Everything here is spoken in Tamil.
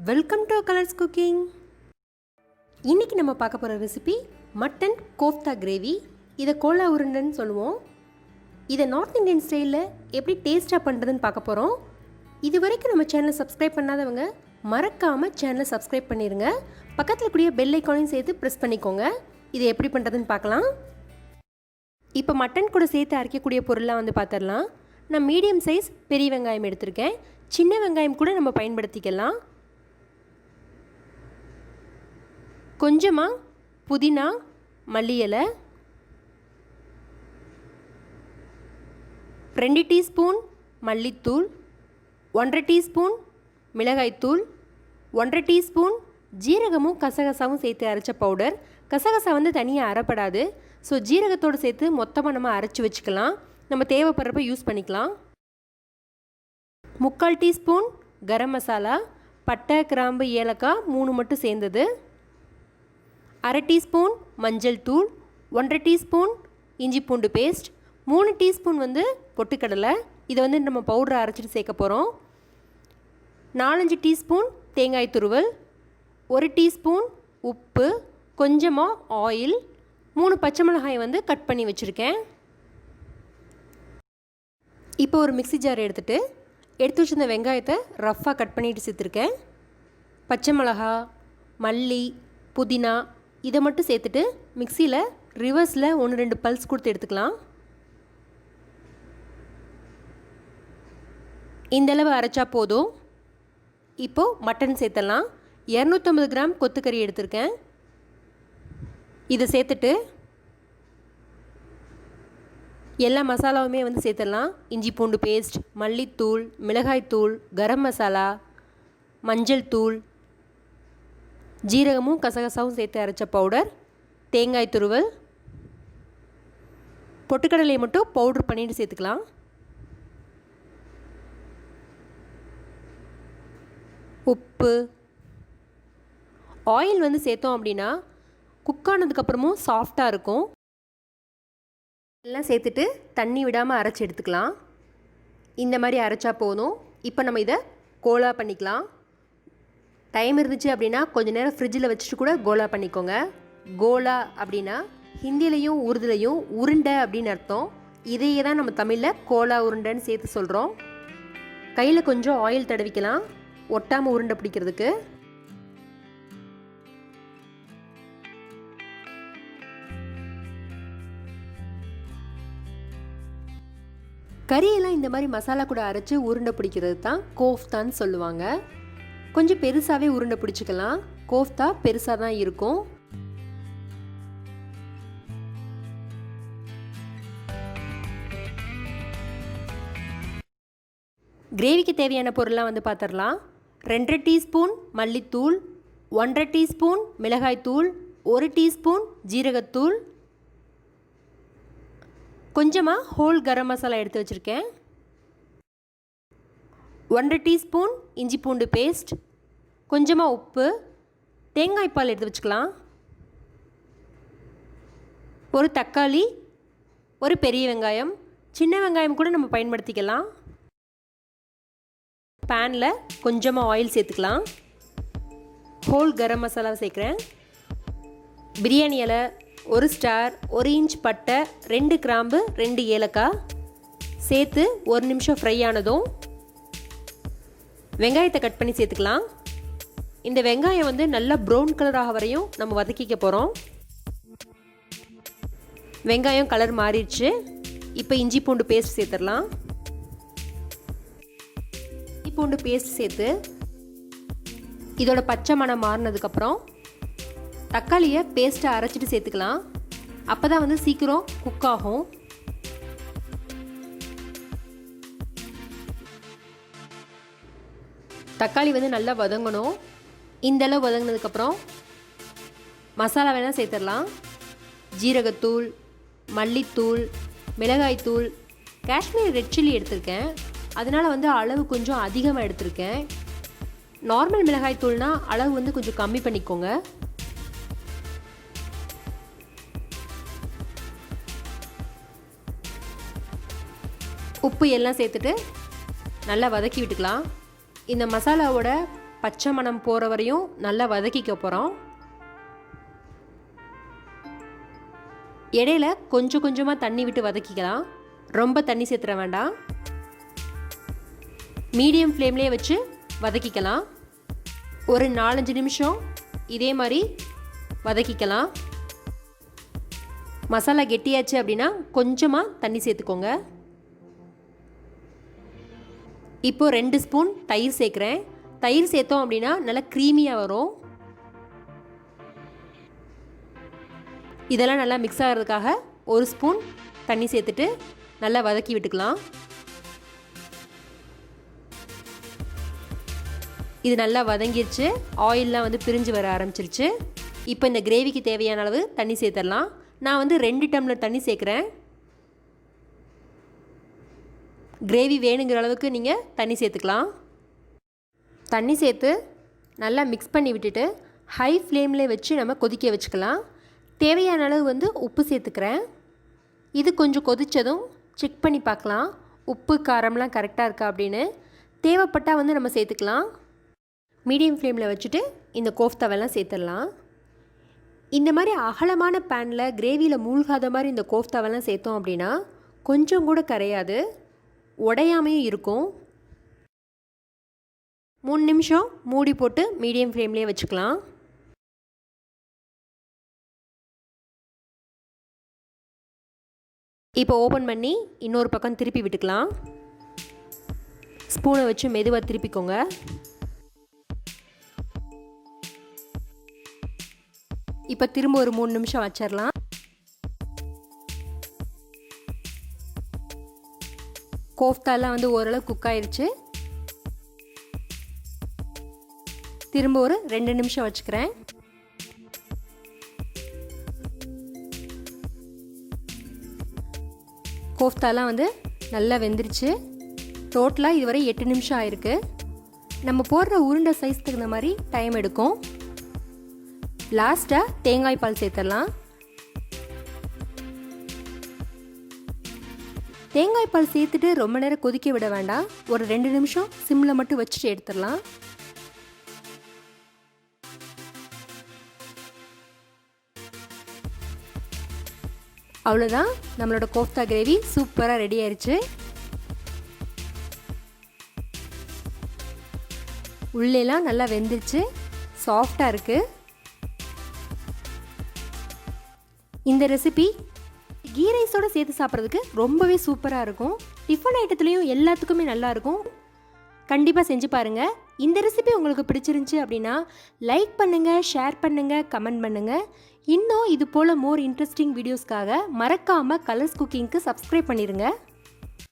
Welcome to colours cooking. இன்றைக்கி நம்ம பார்க்க போகிற ரெசிபி மட்டன் கோஃப்தா கிரேவி. இதை கோலா உருண்டைன்னு சொல்லுவோம். இதை நார்த் இந்தியன் ஸ்டைலில் எப்படி டேஸ்ட்டாக பண்ணுறதுன்னு பார்க்க போகிறோம். இது வரைக்கும் நம்ம சேனலை சப்ஸ்கிரைப் பண்ணாதவங்க மறக்காமல் சேனலை சப்ஸ்கிரைப் பண்ணிடுங்க. பக்கத்தில் கூடிய பெல் ஐக்கானையும் சேர்த்து ப்ரெஸ் பண்ணிக்கோங்க. இதை எப்படி பண்ணுறதுன்னு பார்க்கலாம். இப்போ மட்டன் கூட சேர்த்து அரைக்கக்கூடிய பொருளாக பார்த்துடலாம். நான் மீடியம் சைஸ் பெரிய வெங்காயம் எடுத்திருக்கேன். சின்ன வெங்காயம் கூட நம்ம பயன்படுத்திக்கலாம். கொஞ்சமாக புதினா, மல்லி இலை, 2 டீஸ்பூன் மல்லித்தூள், 1/2 டீஸ்பூன் மிளகாய்த்தூள், 1/2 டீஸ்பூன் ஜீரகமும் கசகசாவும் சேர்த்து அரைச்ச பவுடர். கசகசா தனியாக அரைப்படாது. ஸோ ஜீரகத்தோடு சேர்த்து மொத்தமாக நம்ம அரைச்சி வச்சுக்கலாம். நம்ம தேவைப்படுறப்ப யூஸ் பண்ணிக்கலாம். 3/4 டீஸ்பூன் கரம் மசாலா, பட்டை, கிராம்பு, ஏலக்காய் 3 மட்டும் சேர்ந்தது, 1/2 டீஸ்பூன் மஞ்சள் தூள், 1/2 டீஸ்பூன் இஞ்சி பூண்டு பேஸ்ட், 3 டீஸ்பூன் பொட்டுக்கடலை. இதை நம்ம பவுடரை அரைச்சிட்டு சேர்க்க போகிறோம். 4-5 டீஸ்பூன் தேங்காய் துருவல், 1 டீஸ்பூன் உப்பு, கொஞ்சமாக ஆயில், 3 பச்சை மிளகாய் கட் பண்ணி வச்சுருக்கேன். இப்போ ஒரு மிக்ஸி ஜார் எடுத்து வச்சுருந்த வெங்காயத்தை ரஃப்பாக கட் பண்ணிட்டு சேர்த்துருக்கேன். பச்சை மிளகா, மல்லி, புதினா இதை மட்டும் சேர்த்துட்டு மிக்சியில் ரிவர்ஸில் 1-2 பல்ஸ் கொடுத்து எடுத்துக்கலாம். இந்தளவு அரைச்சா போதும். இப்போது மட்டன் சேர்த்துடலாம். 250 கிராம் கொத்துக்கறி எடுத்திருக்கேன். இதை சேர்த்துட்டு எல்லா மசாலாவுமே சேர்த்துடலாம். இஞ்சி பூண்டு பேஸ்ட், மல்லித்தூள், மிளகாய்த்தூள், கரம் மசாலா, மஞ்சள் தூள், ஜீரகமும் கசகசாவும் சேர்த்து அரைச்ச பவுடர், தேங்காய் துருவல், பொட்டுக்கடலையை மட்டும் பவுட்ரு பண்ணிட்டு சேர்த்துக்கலாம். உப்பு, ஆயில் சேர்த்தோம் அப்படின்னா குக் ஆனதுக்கப்புறமும் சாஃப்டாக இருக்கும். எல்லாம் சேர்த்துட்டு தண்ணி விடாமல் அரைச்சி எடுத்துக்கலாம். இந்த மாதிரி அரைச்சா போதும். இப்போ நம்ம இதை கோலா பண்ணிக்கலாம். டைம் இருந்துச்சு அப்படின்னா கொஞ்சம் நேரம் ஃப்ரிட்ஜில் வச்சுட்டு கூட கோலா பண்ணிக்கோங்க. கோலா அப்படின்னா ஹிந்திலையும் உருதுலையும் உருண்டை அப்படின்னு அர்த்தம். இதையே தான் நம்ம தமிழில் கோலா உருண்டைன்னு சேர்த்து சொல்கிறோம். கையில் கொஞ்சம் ஆயில் தடவிக்கலாம் ஒட்டாமல் உருண்டை பிடிக்கிறதுக்கு. கறியெல்லாம் இந்த மாதிரி மசாலா கூட அரைச்சி உருண்டை பிடிக்கிறது தான் கோஃப்தான்னு சொல்லுவாங்க. கொஞ்சம் பெருசாகவே உருண்டை பிடிச்சிக்கலாம். கோஃப்தா பெருசாக தான் இருக்கும். கிரேவிக்கு தேவையான பொருள்லாம் பார்த்துடலாம். 2 டீஸ்பூன் மல்லித்தூள், 1/2 டீஸ்பூன் மிளகாய்த்தூள், 1 டீஸ்பூன் ஜீரகத்தூள், கொஞ்சமாக ஹோல் கரம் மசாலா எடுத்து வச்சுருக்கேன், 1/2 டீஸ்பூன் இஞ்சி பூண்டு பேஸ்ட், கொஞ்சமாக உப்பு, தேங்காய் பால் எடுத்து வச்சுக்கலாம், ஒரு தக்காளி, ஒரு பெரிய வெங்காயம், சின்ன வெங்காயம் கூட நம்ம பயன்படுத்திக்கலாம். பேனில் கொஞ்சமாக ஆயில் சேர்த்துக்கலாம். ஹோல் கரம் மசாலாவை சேர்க்குறேன். பிரியாணி இலை, 1 ஸ்டார், 1 இன்ச் பட்டை, 2 கிராம்பு, 2 ஏலக்காய் சேர்த்து 1 நிமிஷம் ஃப்ரை ஆனதும் வெங்காயத்தை கட் பண்ணி சேர்த்துக்கலாம். இந்த வெங்காயம் நல்லா ப்ரௌன் கலர் ஆக வரையும் நம்ம வதக்கிக்க போகிறோம். வெங்காயம் கலர் மாறிடுச்சு. இப்போ இஞ்சி பூண்டு பேஸ்ட் சேர்த்துடலாம். இஞ்சி பூண்டு பேஸ்ட் சேர்த்து இதோட பச்சை மணம் மாறினதுக்கப்புறம் தக்காளியை பேஸ்ட்டை அரைச்சிட்டு சேர்த்துக்கலாம். அப்போ தான் சீக்கிரம் குக் ஆகும். தக்காளி நல்லா வதங்கணும். இந்தளவு வதங்கினதுக்கப்புறம் மசாலா வேணால் சேர்த்துடலாம். ஜீரகத்தூள், மல்லித்தூள், மிளகாய்த்தூள், காஷ்மீர் ரெட் சில்லி எடுத்திருக்கேன். அதனால் அளவு கொஞ்சம் அதிகமாக எடுத்திருக்கேன். நார்மல் மிளகாய்த்தூள்னால் அளவு கொஞ்சம் கம்மி பண்ணிக்கோங்க. உப்பு எல்லாம் சேர்த்துட்டு நல்லா வதக்கி விட்டுக்கலாம். இந்த மசாலாவோட பச்சை மணம் போகிற வரையும் நல்லா வதக்கிக்க போகிறோம். இடையில கொஞ்சம் கொஞ்சமாக தண்ணி விட்டு வதக்கிக்கலாம். ரொம்ப தண்ணி சேர்த்துற வேண்டாம். மீடியம் ஃப்ளேம்லேயே வச்சு வதக்கிக்கலாம். ஒரு 4-5 நிமிஷம் இதே மாதிரி வதக்கிக்கலாம். மசாலா கெட்டியாச்சு அப்படின்னா கொஞ்சமாக தண்ணி சேர்த்துக்கோங்க. இப்போது 2 ஸ்பூன் தயிர் சேர்க்குறேன். தயிர் சேர்த்தோம் அப்படின்னா நல்லா க்ரீமியாக வரும். இதெல்லாம் நல்லா மிக்ஸ் ஆகிறதுக்காக 1 ஸ்பூன் தண்ணி சேர்த்துட்டு நல்லா வதக்கி விட்டுக்கலாம். இது நல்லா வதங்கிடுச்சு. ஆயிலெலாம் வந்து பிரிஞ்சு வர ஆரம்பிச்சிருச்சு. இப்போ இந்த கிரேவிக்கு தேவையான அளவு தண்ணி சேர்த்துடலாம். நான் வந்து 2 டம்ளர் தண்ணி சேர்க்குறேன். கிரேவி வேணுங்கிற அளவுக்கு நீங்கள் தண்ணி சேர்த்துக்கலாம். தண்ணி சேர்த்து நல்லா மிக்ஸ் பண்ணி விட்டுட்டு ஹை ஃப்ளேமில் வச்சு நம்ம கொதிக்க வச்சுக்கலாம். தேவையான அளவு வந்து உப்பு சேர்த்துக்கிறேன். இது கொஞ்சம் கொதித்ததும் செக் பண்ணி பார்க்கலாம், உப்பு காரம்லாம் கரெக்டாக இருக்கா அப்படின்னு. தேவைப்பட்டால் வந்து நம்ம சேர்த்துக்கலாம். மீடியம் ஃப்ளேமில் வச்சுட்டு இந்த கோஃப்தாவெல்லாம் சேர்த்துடலாம். இந்த மாதிரி அகலமான பேனில் கிரேவியில் மூழ்காத மாதிரி இந்த கோஃப்தாவெல்லாம் சேர்த்தோம் அப்படின்னா கொஞ்சம் கூட கரையாது, உடையாமையும் இருக்கும். 3 நிமிஷம் மூடி போட்டு மீடியம் ஃப்ளேம்லேயே வச்சுக்கலாம். இப்போ ஓப்பன் பண்ணி இன்னொரு பக்கம் திருப்பி விட்டுக்கலாம். ஸ்பூனை வச்சு மெதுவாக திருப்பிக்கோங்க. இப்போ திரும்ப ஒரு 3 நிமிஷம் வச்சிடலாம். கோஃப்தாலாம் வந்து ஓரளவு குக் ஆயிடுச்சு. திரும்ப ஒரு 2 நிமிஷம் வச்சுக்கிறேன். கோஃப்தாலாம் வந்து நல்லா வெந்துருச்சு. டோட்டலாக இதுவரை 8 நிமிஷம் ஆயிருக்கு. நம்ம போடுற உருண்டை சைஸ் தகுந்த மாதிரி டைம் எடுக்கும். லாஸ்ட்டாக தேங்காய் பால் சேர்த்துடலாம். தேங்காய் பால் சேர்த்துட்டு ரொம்ப நேரம் கொதிக்க விட வேண்டாம். ஒரு 2 நிமிஷம் சிம்மில் மட்டும் வச்சுட்டு எடுத்துடலாம். அவ்வளோதான், நம்மளோட கோஃப்தா கிரேவி சூப்பராக ரெடி ஆயிடுச்சு. உள்ளேலாம் நல்லா வெந்துருச்சு, சாஃப்டாக இருக்குது. இந்த ரெசிபி கீ ரைஸோடு சேர்த்து சாப்பிட்றதுக்கு ரொம்பவே சூப்பராக இருக்கும். டிஃபன் ஐட்டத்துலேயும் எல்லாத்துக்குமே நல்லாயிருக்கும். கண்டிப்பாக செஞ்சு பாருங்கள். இந்த ரெசிபி உங்களுக்கு பிடிச்சிருந்துச்சி அப்படின்னா லைக் பண்ணுங்கள், ஷேர் பண்ணுங்கள், கமெண்ட் பண்ணுங்கள். இன்னும் இது போல் மோர் இன்ட்ரெஸ்டிங் வீடியோஸ்க்காக மறக்காமல் கலர்ஸ் குக்கிங்க்கு சப்ஸ்கிரைப் பண்ணிடுங்க.